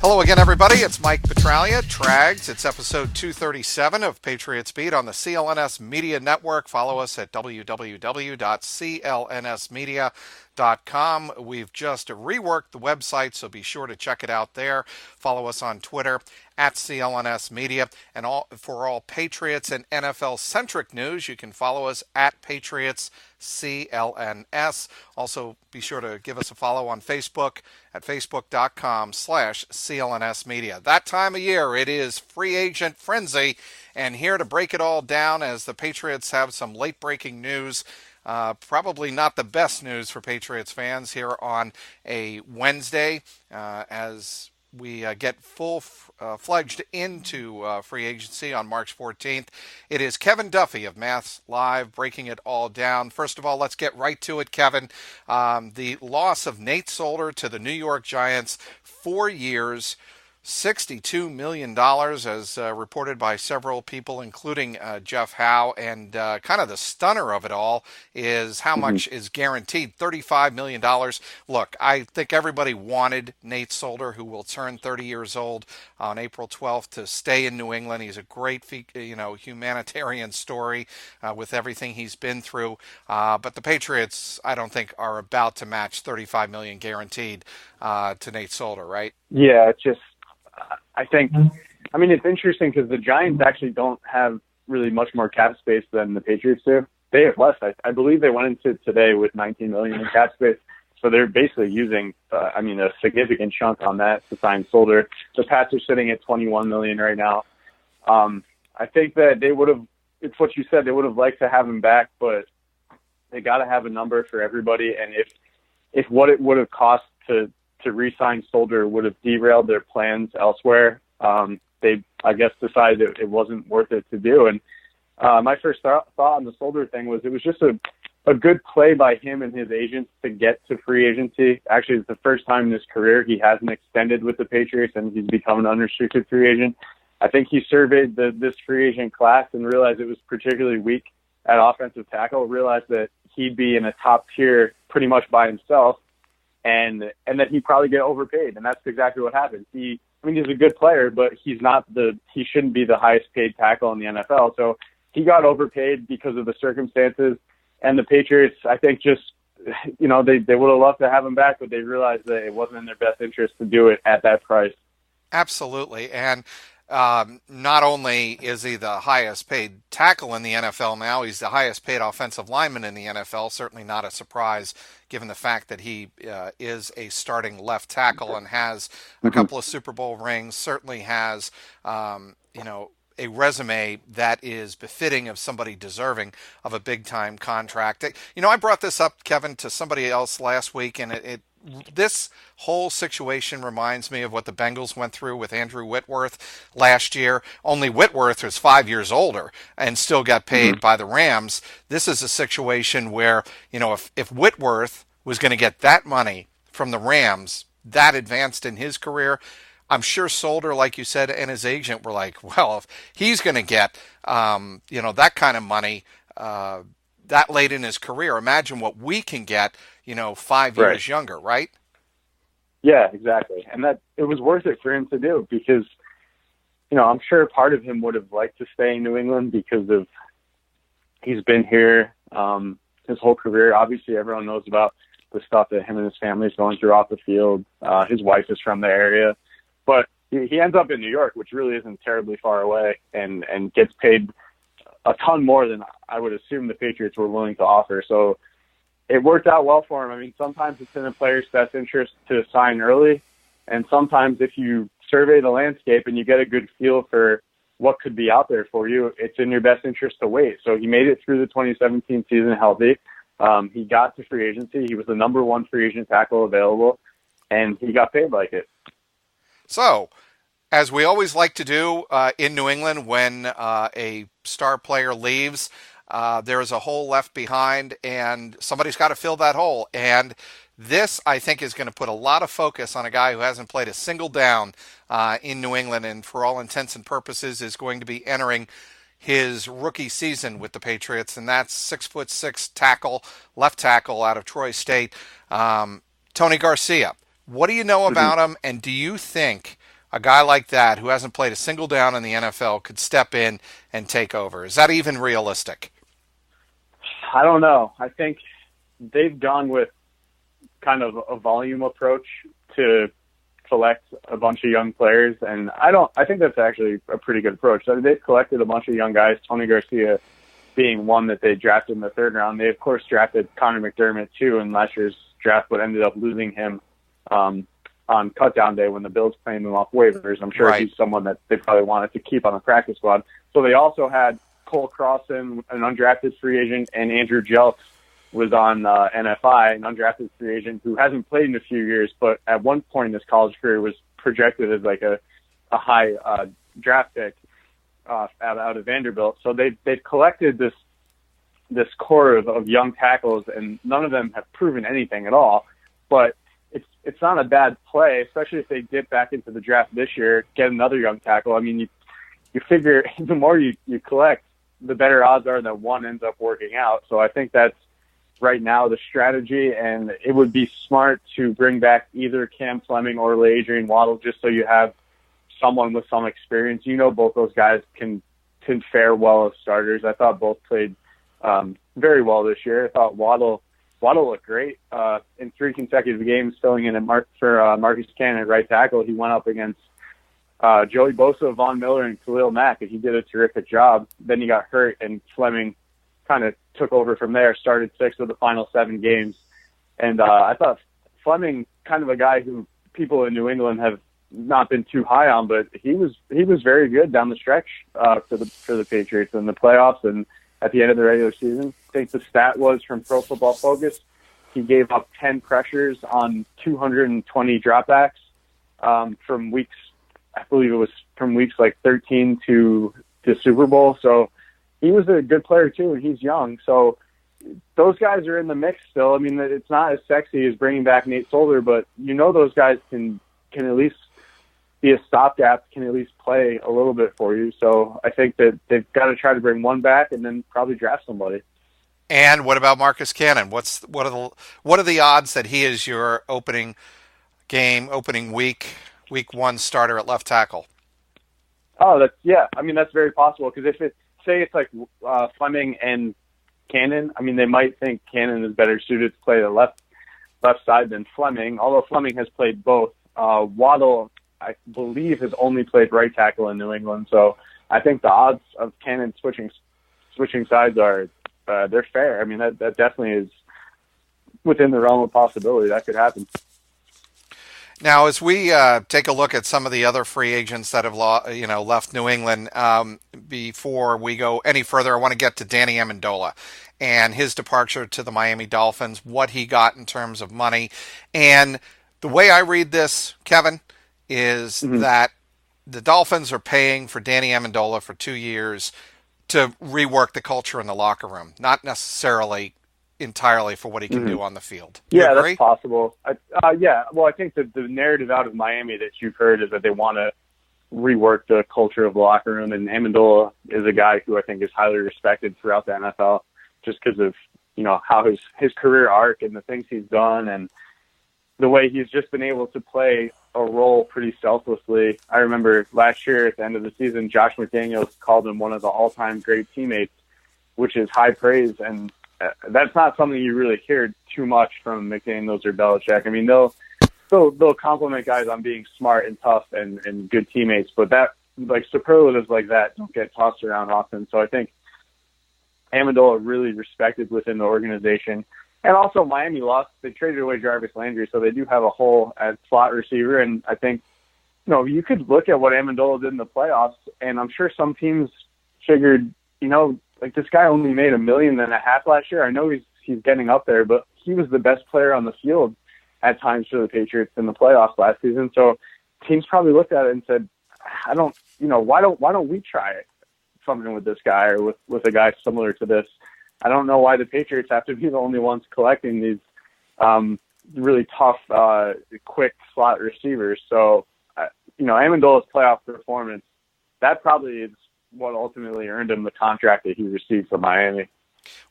Hello again, everybody. It's Mike Petralia, Trags. It's episode 237 of Patriots Beat on the CLNS Media Network. Follow us at www.clnsmedia.com. We've just reworked the website, so be sure to check it out there. Follow us on Twitter at CLNS Media. And for all Patriots and NFL-centric news, you can follow us at Patriots CLNS. Also, be sure to give us a follow on Facebook at facebook.com/CLNS Media. That time of year, it is free agent frenzy. And here to break it all down as the Patriots have some late-breaking news. Probably not the best news for Patriots fans here on a Wednesday as we get full-fledged into free agency on March 14th. It is Kevin Duffy of Maths Live breaking it all down. First of all, let's get right to it, Kevin. The loss of Nate Solder to the New York Giants, 4 years, $62 million, as reported by several people, including Jeff Howe. And kind of the stunner of it all is how much is guaranteed, $35 million. Look, I think everybody wanted Nate Solder, who will turn 30 years old on April 12th, to stay in New England. He's a great, humanitarian story with everything he's been through. But the Patriots, I don't think, are about to match $35 million guaranteed to Nate Solder, right? Yeah, it's just, I think, it's interesting because the Giants actually don't have really much more cap space than the Patriots do. They have less. I believe they went into today with $19 million in cap space. So they're basically using, a significant chunk on that to sign Solder. The Pats are sitting at $21 million right now. I think that they would have, it's what you said, they would have liked to have him back, but they got to have a number for everybody. And if what it would have cost to re-sign Solder would have derailed their plans elsewhere, they, I guess, decided it wasn't worth it to do. And my first thought on the Solder thing was it was just a good play by him and his agents to get to free agency. Actually, it's the first time in his career he hasn't extended with the Patriots and he's become an unrestricted free agent. I think he surveyed this free agent class and realized it was particularly weak at offensive tackle, realized that he'd be in a top tier pretty much by himself, and that he'd probably get overpaid. And that's exactly what happened. He's a good player, but he shouldn't be the highest paid tackle in the NFL. So he got overpaid because of the circumstances. And the Patriots, I think, just, they would have loved to have him back, but they realized that it wasn't in their best interest to do it at that price. Absolutely. And not only is he the highest paid tackle in the NFL now, he's the highest paid offensive lineman in the NFL. Certainly not a surprise given the fact that he is a starting left tackle and has a couple of Super Bowl rings, certainly has, a resume that is befitting of somebody deserving of a big-time contract. I brought this up, Kevin, to somebody else last week, and this whole situation reminds me of what the Bengals went through with Andrew Whitworth last year. Only Whitworth was 5 years older and still got paid by the Rams. This is a situation where, if Whitworth was going to get that money from the Rams, that advanced in his career, I'm sure Solder, like you said, and his agent were like, well, if he's going to get, that kind of money that late in his career, imagine what we can get, 5 years younger, right? Yeah, exactly. And that it was worth it for him to do because, I'm sure part of him would have liked to stay in New England because of he's been here his whole career. Obviously, everyone knows about the stuff that him and his family is going through off the field. His wife is from the area. But he ends up in New York, which really isn't terribly far away, and gets paid a ton more than I would assume the Patriots were willing to offer. So it worked out well for him. Sometimes it's in a player's best interest to sign early, and sometimes if you survey the landscape and you get a good feel for what could be out there for you, it's in your best interest to wait. So he made it through the 2017 season healthy. He got to free agency. He was the number one free agent tackle available, and he got paid like it. So, as we always like to do in New England when a star player leaves, there is a hole left behind, and somebody's got to fill that hole. And this, I think, is going to put a lot of focus on a guy who hasn't played a single down in New England, and for all intents and purposes is going to be entering his rookie season with the Patriots, and that's 6'6" tackle, left tackle out of Troy State, Tony Garcia. What do you know about him, and do you think a guy like that who hasn't played a single down in the NFL could step in and take over. Is that even realistic? I don't know. I think they've gone with kind of a volume approach to select a bunch of young players, and I think that's actually a pretty good approach. So they've collected a bunch of young guys, Tony Garcia being one that they drafted in the third round. They, of course, drafted Connor McDermott, too, in last year's draft, but ended up losing him on cutdown day when the Bills claimed him off waivers. I'm sure he's someone that they probably wanted to keep on the practice squad. So they also had Cole Crossan, an undrafted free agent, and Andrew Jelks was on NFI, an undrafted free agent who hasn't played in a few years, but at one point in his college career was projected as like a high draft pick out of Vanderbilt. So they've collected this core of young tackles, and none of them have proven anything at all. But it's not a bad play, especially if they dip back into the draft this year, get another young tackle. I mean, you figure the more you collect, the better odds are that one ends up working out. So I think that's right now the strategy, and it would be smart to bring back either Cam Fleming or Adrian Waddle just so you have someone with some experience. You know, both those guys can fare well as starters. I thought both played very well this year. I thought Waddle looked great in 3 consecutive games, filling in for Marcus Cannon at right tackle. He went up against Joey Bosa, Von Miller, and Khalil Mack, and he did a terrific job. Then he got hurt, and Fleming kind of took over from there, started 6 of the final 7 games. And I thought Fleming, kind of a guy who people in New England have not been too high on, but he was very good down the stretch for the Patriots in the playoffs and at the end of the regular season. I think the stat was from Pro Football Focus, he gave up 10 pressures on 220 dropbacks from weeks, I believe it was from weeks like 13 to the Super Bowl. So he was a good player too, and he's young. So those guys are in the mix still. I mean, it's not as sexy as bringing back Nate Solder, but you know those guys can at least be a stopgap, can at least play a little bit for you. So I think that they've got to try to bring one back and then probably draft somebody. And what about Marcus Cannon? What are the odds that he is your opening week 1 starter at left tackle? Oh, I mean, that's very possible, because if it's like Fleming and Cannon, I mean, they might think Cannon is better suited to play the left side than Fleming, although Fleming has played both. Waddle, I believe, has only played right tackle in New England, so I think the odds of Cannon switching sides are they're fair. I mean, that definitely is within the realm of possibility. That could happen. Now, as we take a look at some of the other free agents that have left New England, before we go any further, I want to get to Danny Amendola and his departure to the Miami Dolphins, what he got in terms of money. And the way I read this, Kevin, is that the Dolphins are paying for Danny Amendola for 2 years to rework the culture in the locker room, not necessarily entirely for what he can do on the field. Yeah, that's possible. Yeah, well, I think that the narrative out of Miami that you've heard is that they want to rework the culture of the locker room, and Amendola is a guy who I think is highly respected throughout the NFL just because of, how his career arc and the things he's done and the way he's just been able to play a role pretty selflessly. I remember last year at the end of the season, Josh McDaniels called him one of the all-time great teammates, which is high praise, and that's not something you really hear too much from McDaniels or Belichick. I mean, they'll compliment guys on being smart and tough and good teammates, but that, like, superlatives like that don't get tossed around often. So I think Amendola really respected within the organization. And also Miami lost. They traded away Jarvis Landry, so they do have a hole at slot receiver. And I think, you could look at what Amendola did in the playoffs, and I'm sure some teams figured, like, this guy only made $1.5 million last year. I know he's getting up there, but he was the best player on the field at times for the Patriots in the playoffs last season. So teams probably looked at it and said, why don't we try something with this guy or with a guy similar to this? I don't know why the Patriots have to be the only ones collecting these really tough, quick slot receivers. So, Amendola's playoff performance, that probably is what ultimately earned him the contract that he received from Miami.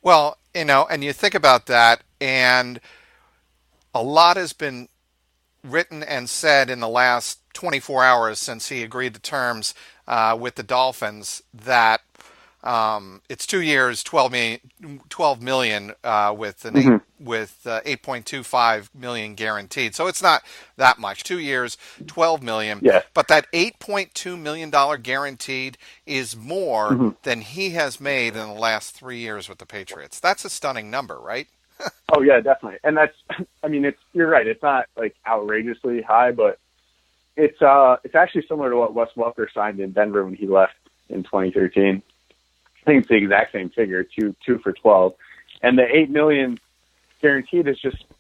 Well, and you think about that, and a lot has been written and said in the last 24 hours since he agreed to terms with the Dolphins that it's 2 years, 12 million with with 8.25 million guaranteed. So it's not that much. 2 years, 12 million. Yeah. But that $8.2 million guaranteed is more than he has made in the last 3 years with the Patriots. That's a stunning number, right? Oh yeah, definitely. And that's, I mean, you're right. It's not like outrageously high, but it's actually similar to what Wes Welker signed in Denver when he left in 2013. I think it's the exact same figure, two for 12, and the $8 million guaranteed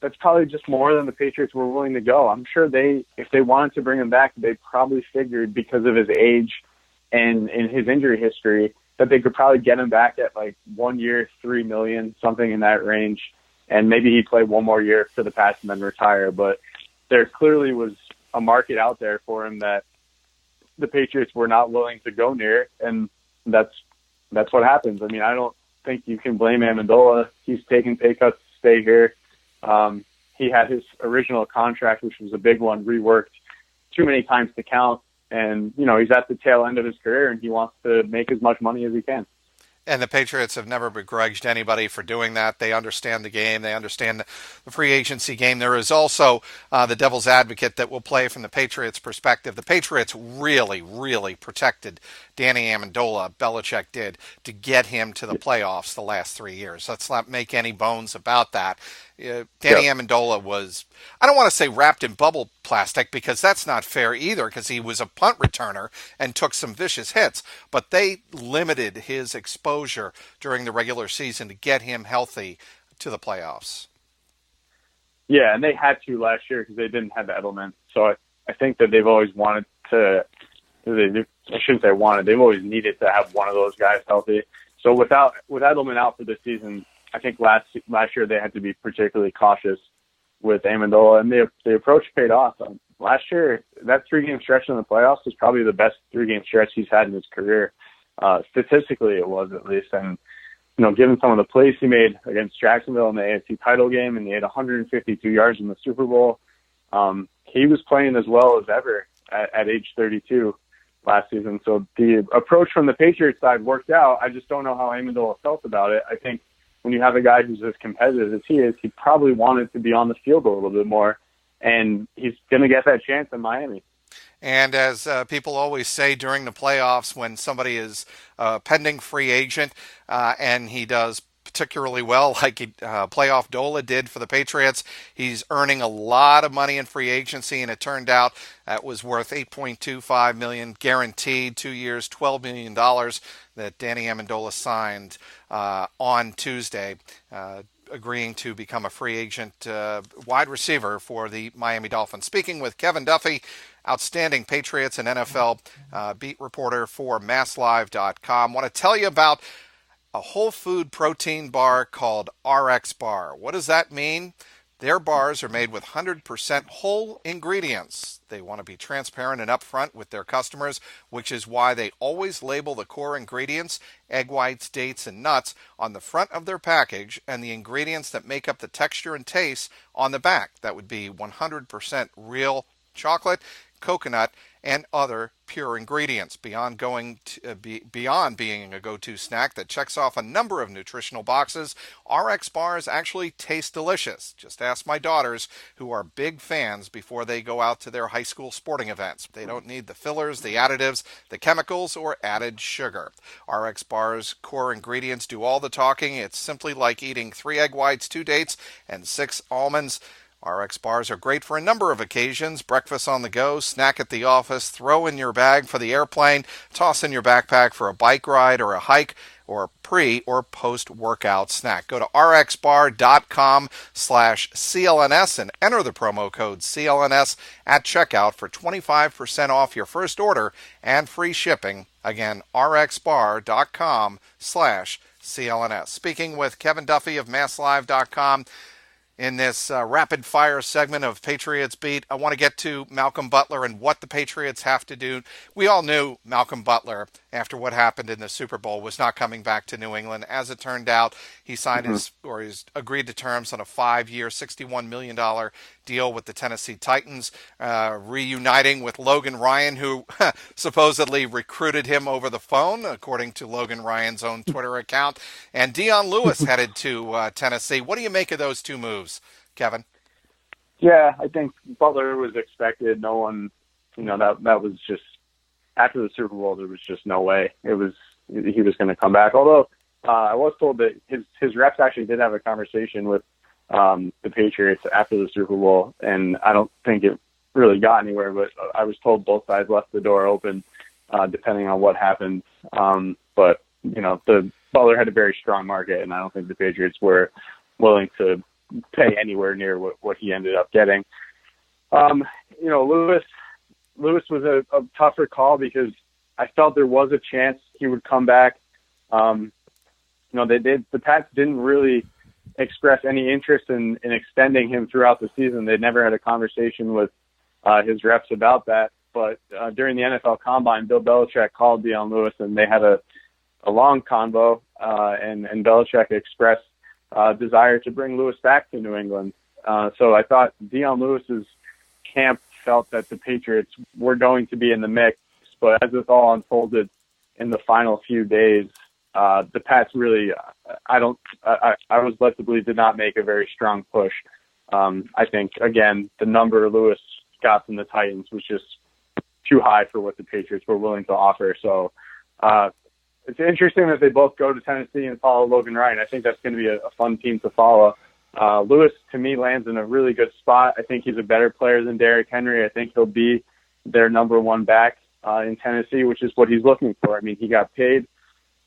that's probably just more than the Patriots were willing to go. I'm sure if they wanted to bring him back, they probably figured because of his age and in his injury history that they could probably get him back at like 1 year, $3 million, something in that range, and maybe he'd play one more year for the Pats and then retire. But there clearly was a market out there for him that the Patriots were not willing to go near, and that's what happens. I mean, I don't think you can blame Amendola. He's taking pay cuts to stay here. He had his original contract, which was a big one, reworked too many times to count. And, he's at the tail end of his career, and he wants to make as much money as he can. And the Patriots have never begrudged anybody for doing that. They understand the game. They understand the free agency game. There is also the devil's advocate that will play from the Patriots' perspective. The Patriots really, really protected Danny Amendola, Belichick did, to get him to the playoffs the last 3 years. Let's not make any bones about that. Danny Amendola was, I don't want to say wrapped in bubble plastic because that's not fair either because he was a punt returner and took some vicious hits, but they limited his exposure during the regular season to get him healthy to the playoffs. Yeah, and they had to last year because they didn't have Edelman. So I think that they've always wanted to, I shouldn't say wanted, they've always needed to have one of those guys healthy. So with Edelman out for this season, I think last year they had to be particularly cautious with Amendola, and the approach paid off. Last year, that 3-game stretch in the playoffs was probably the best 3-game stretch he's had in his career. Statistically, it was at least. And, given some of the plays he made against Jacksonville in the AFC title game, and he had 152 yards in the Super Bowl, he was playing as well as ever at age 32 last season. So the approach from the Patriots side worked out. I just don't know how Amendola felt about it. I think when you have a guy who's as competitive as he is, he probably wanted to be on the field a little bit more, and he's going to get that chance in Miami. And as people always say during the playoffs, when somebody is a pending free agent and he does particularly well, like playoff Dola did for the Patriots, he's earning a lot of money in free agency, and it turned out that was worth $8.25 million guaranteed, 2 years, $12 million that Danny Amendola signed on Tuesday, agreeing to become a free agent wide receiver for the Miami Dolphins. Speaking with Kevin Duffy, outstanding Patriots and NFL beat reporter for MassLive.com. Want to tell you about a whole food protein bar called RX Bar. What does that mean? Their bars are made with 100% whole ingredients. They want to be transparent and upfront with their customers, which is why they always label the core ingredients, egg whites, dates, and nuts, on the front of their package, and the ingredients that make up the texture and taste on the back. That would be 100% real chocolate, coconut, and other pure ingredients. Beyond being a go-to snack that checks off a number of nutritional boxes, RX bars actually taste delicious. Just ask my daughters, who are big fans before they go out to their high school sporting events. They don't need the fillers, the additives, the chemicals, or added sugar. RX bars' core ingredients do all the talking. It's simply like eating 3 egg whites, 2 dates, and 6 almonds. RX bars are great for a number of occasions: breakfast on the go, snack at the office, throw in your bag for the airplane, toss in your backpack for a bike ride or a hike, or pre or post-workout snack. Go to rxbar.com/CLNS and enter the promo code CLNS at checkout for 25% off your first order and free shipping. Again, rxbar.com/CLNS. Speaking with Kevin Duffy of MassLive.com, in this rapid-fire segment of Patriots Beat, I want to get to Malcolm Butler and what the Patriots have to do. We all knew Malcolm Butler after what happened in the Super Bowl, was not coming back to New England. As it turned out, he signed he's agreed to terms on a 5-year, $61 million deal with the Tennessee Titans, reuniting with Logan Ryan, who supposedly recruited him over the phone, according to Logan Ryan's own Twitter account. And Dion Lewis headed to Tennessee. What do you make of those two moves, Kevin? Yeah, I think Butler was expected. No one, that was just after the Super Bowl. There was just no way he was going to come back. Although I was told that his reps actually did have a conversation with the Patriots after the Super Bowl, and I don't think it really got anywhere. But I was told both sides left the door open, depending on what happened. But the Butler had a very strong market, and I don't think the Patriots were willing to pay anywhere near what he ended up getting. Lewis was a tougher call because I felt there was a chance he would come back. The Pats didn't really express any interest in extending him throughout the season. They'd never had a conversation with his reps about that. But during the NFL Combine, Bill Belichick called Dion Lewis, and they had a long convo, and Belichick expressed desire to bring Lewis back to New England. So I thought Dion Lewis's camp felt that the Patriots were going to be in the mix, but as it all unfolded in the final few days, the Pats really, I was led to believe, did not make a very strong push. I think, again, the number Lewis got from the Titans was just too high for what the Patriots were willing to offer. So it's interesting that they both go to Tennessee and follow Logan Ryan. I think that's going to be a fun team to follow. Lewis, to me, lands in a really good spot. I think he's a better player than Derrick Henry. I think he'll be their number one back in Tennessee, which is what he's looking for. I mean, he got paid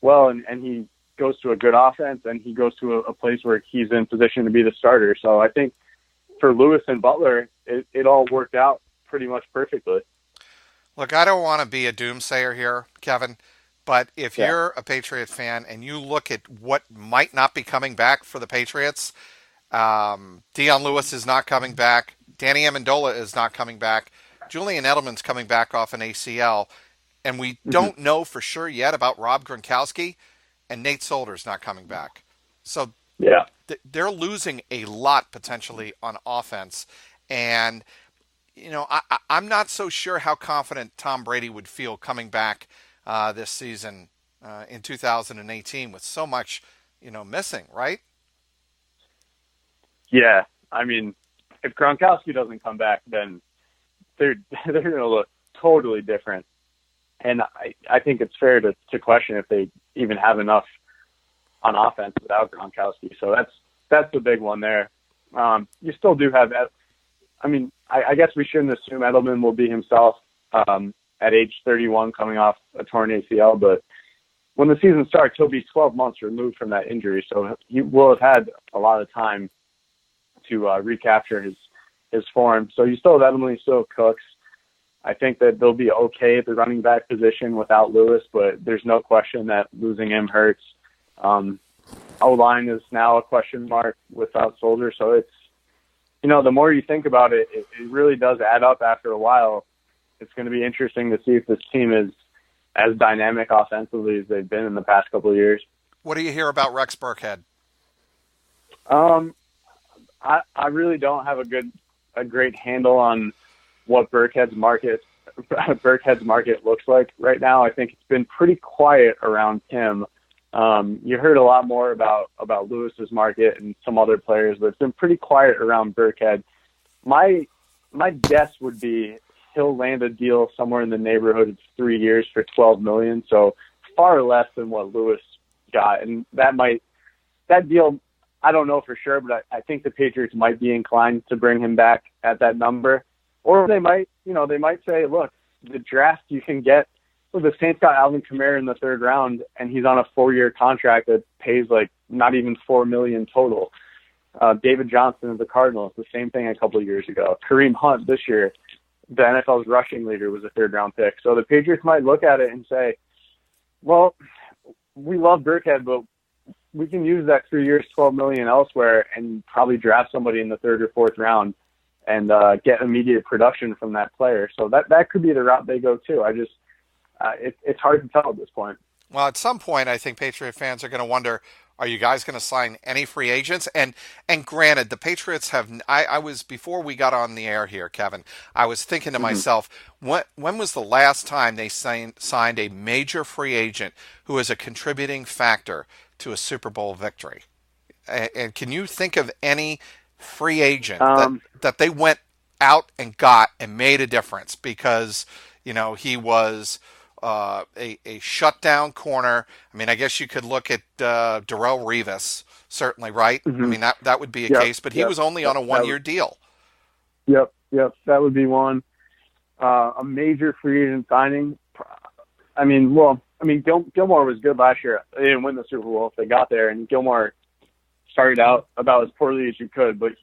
well, and he goes to a good offense, and he goes to a place where he's in position to be the starter. So I think for Lewis and Butler, it all worked out pretty much perfectly. Look, I don't want to be a doomsayer here, Kevin, but if you're a Patriot fan and you look at what might not be coming back for the Patriots, Dion Lewis is not coming back. Danny Amendola is not coming back. Julian Edelman's coming back off an ACL. And we don't know for sure yet about Rob Gronkowski, and Nate Solder's not coming back. So they're losing a lot potentially on offense. And, I'm not so sure how confident Tom Brady would feel coming back this season in 2018 with so much, missing, right? Yeah. I mean, if Gronkowski doesn't come back, then they're going to look totally different. And I think it's fair to question if they even have enough on offense without Gronkowski. So that's the big one there. You still do have, I guess we shouldn't assume Edelman will be himself at age 31 coming off a torn ACL, but when the season starts, he'll be 12 months removed from that injury. So he will have had a lot of time to recapture his form. So you still have Edelman, you still have Cooks. I think that they'll be okay at the running back position without Lewis, but there's no question that losing him hurts. O-line is now a question mark without Soldier. So it's, the more you think about it, it really does add up after a while. It's going to be interesting to see if this team is as dynamic offensively as they've been in the past couple of years. What do you hear about Rex Burkhead? I really don't have a great handle on what Burkhead's market looks like right now. I think it's been pretty quiet around him. You heard a lot more about Lewis's market and some other players, but it's been pretty quiet around Burkhead. My guess would be he'll land a deal somewhere in the neighborhood of 3 years for $12 million, so far less than what Lewis got. And that deal, I don't know for sure, but I think the Patriots might be inclined to bring him back at that number. Or they might say, look, the draft you can get. Well, the Saints got Alvin Kamara in the third round, and he's on a 4-year contract that pays like not even $4 million total. David Johnson of the Cardinals, the same thing a couple of years ago. Kareem Hunt this year, the NFL's rushing leader, was a third-round pick. So the Patriots might look at it and say, well, we love Burkhead, but we can use that 3 years, $12 million elsewhere, and probably draft somebody in the third or fourth round and get immediate production from that player. So that could be the route they go too. it's hard to tell at this point. Well, at some point, I think Patriot fans are going to wonder, are you guys going to sign any free agents? And granted, the Patriots have. I was before we got on the air here, Kevin. I was thinking to myself, when was the last time they signed a major free agent who is a contributing factor to a Super Bowl victory? And can you think of any free agent that they went out and got and made a difference because he was a shutdown corner? I mean, I guess you could look at Darrelle Revis, certainly, right? I mean, that would be a case, but he was only on a one-year deal. Yep, that would be one. A major free agent signing. Gilmore was good last year. They didn't win the Super Bowl if they got there, and Gilmore started out about as poorly as you could, but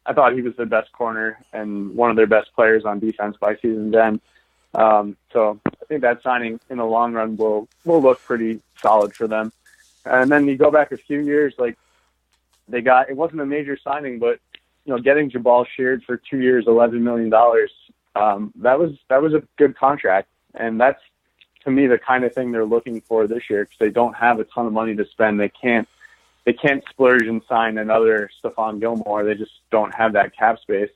I thought he was the best corner and one of their best players on defense by season's end. So I think that signing in the long run will look pretty solid for them. And then you go back a few years, like it wasn't a major signing, but getting Jabal Sheard for 2 years, $11 million, that was a good contract. And that's, to me, the kind of thing they're looking for this year, because they don't have a ton of money to spend. They can't splurge and sign another Stephon Gilmore. They just don't have that cap space.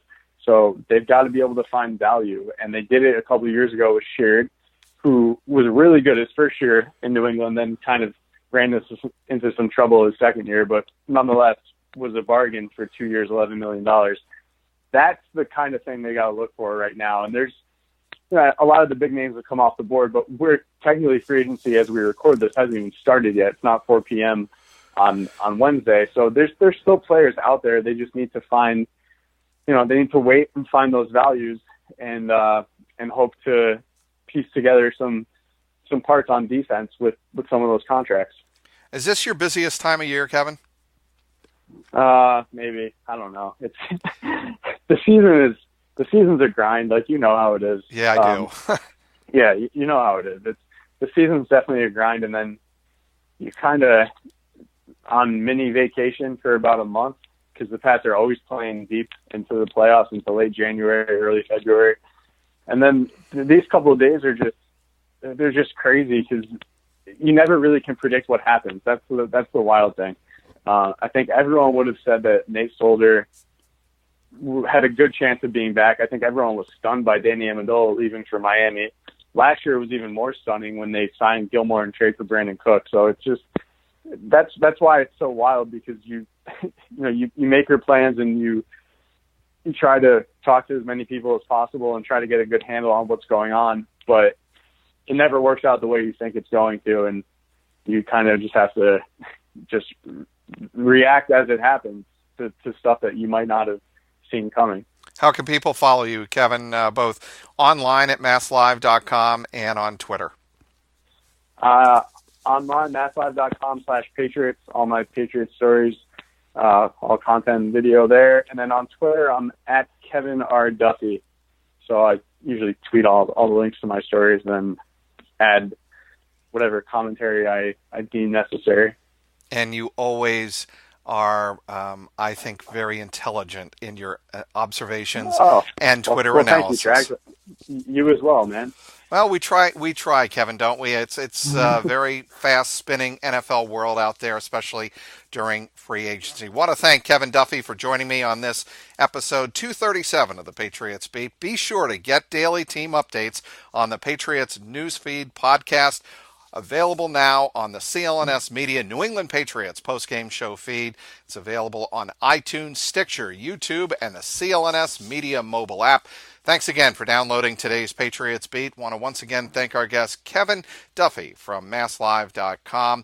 So they've got to be able to find value. And they did it a couple of years ago with Sheard, who was really good his first year in New England, then kind of ran into some trouble his second year, but nonetheless was a bargain for 2 years, $11 million. That's the kind of thing they got to look for right now. And there's a lot of the big names have come off the board, but we're technically free agency as we record this hasn't even started yet. It's not 4 p.m. on Wednesday. So there's still players out there. They just need to find, they need to wait and find those values and hope to piece together some parts on defense with some of those contracts. Is this your busiest time of year, Kevin? Maybe. I don't know. It's the season's a grind. Like, how it is. Yeah, I do. Yeah, you know how it is. The season's definitely a grind, and then you kind of on mini vacation for about a month because the Pats are always playing deep into the playoffs until late January, early February. And then these couple of days they're just crazy because you never really can predict what happens. That's the wild thing. I think everyone would have said that Nate Solder had a good chance of being back. I think everyone was stunned by Danny Amendola leaving for Miami. Last year it was even more stunning when they signed Gilmore and traded for Brandon Cook. So it's just that's why it's so wild, because you make your plans and you try to talk to as many people as possible and try to get a good handle on what's going on, but it never works out the way you think it's going to, and you kind of just have to just react as it happens to stuff that you might not have seen coming. How can people follow you, Kevin, both online at masslive.com and on Twitter? Online, masslive.com/Patriots, all my Patriot stories, all content and video there. And then on Twitter, I'm at Kevin R. Duffy. So I usually tweet all the links to my stories and then add whatever commentary I deem necessary. And you always are, I think, very intelligent in your observations and Twitter analysis. Thank you, Trags. You as well, man. Well, we try, Kevin, don't we? It's a very fast-spinning NFL world out there, especially during free agency. Want to thank Kevin Duffy for joining me on this episode 237 of the Patriots Beat. Be sure to get daily team updates on the Patriots Newsfeed podcast, available now on the CLNS Media New England Patriots postgame show feed. It's available on iTunes, Stitcher, YouTube, and the CLNS Media mobile app. Thanks again for downloading today's Patriots Beat. Want to once again thank our guest, Kevin Duffy from masslive.com.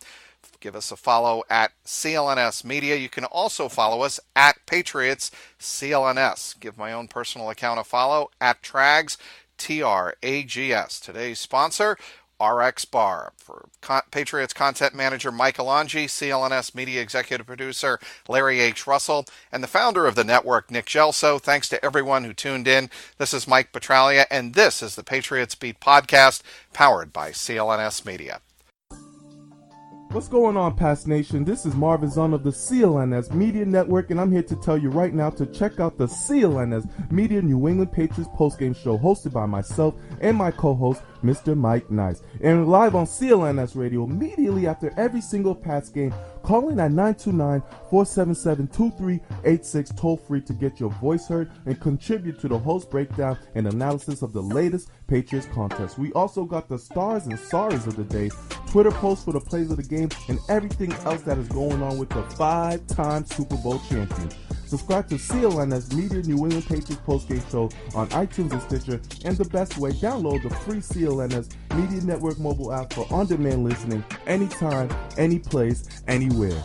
Give us a follow at CLNS Media. You can also follow us at Patriots CLNS. Give my own personal account a follow at Trags, Trags. Today's sponsor, RX Bar. For Patriots content manager Mike Alonji, CLNS media executive producer Larry H. Russell, and the founder of the network, Nick Gelso. Thanks to everyone who tuned in. This is Mike Petralia, and this is the Patriots Beat podcast, powered by CLNS Media. What's going on, Pass Nation? This is Marvin Zahn of the CLNS Media Network, and I'm here to tell you right now to check out the CLNS Media New England Patriots postgame show hosted by myself and my co-host, Mr. Mike Nice. And live on CLNS Radio immediately after every single Pats game. Call in at 929-477-2386 toll free to get your voice heard and contribute to the host breakdown and analysis of the latest Patriots contest. We also got the stars and sorries of the day, Twitter posts for the plays of the game, and everything else that is going on with the 5-time Super Bowl champions. Subscribe to CLNS Media New England Patriots postgame show on iTunes and Stitcher, and the best way, download the free CLNS Media Network mobile app for on-demand listening anytime, any place, anywhere.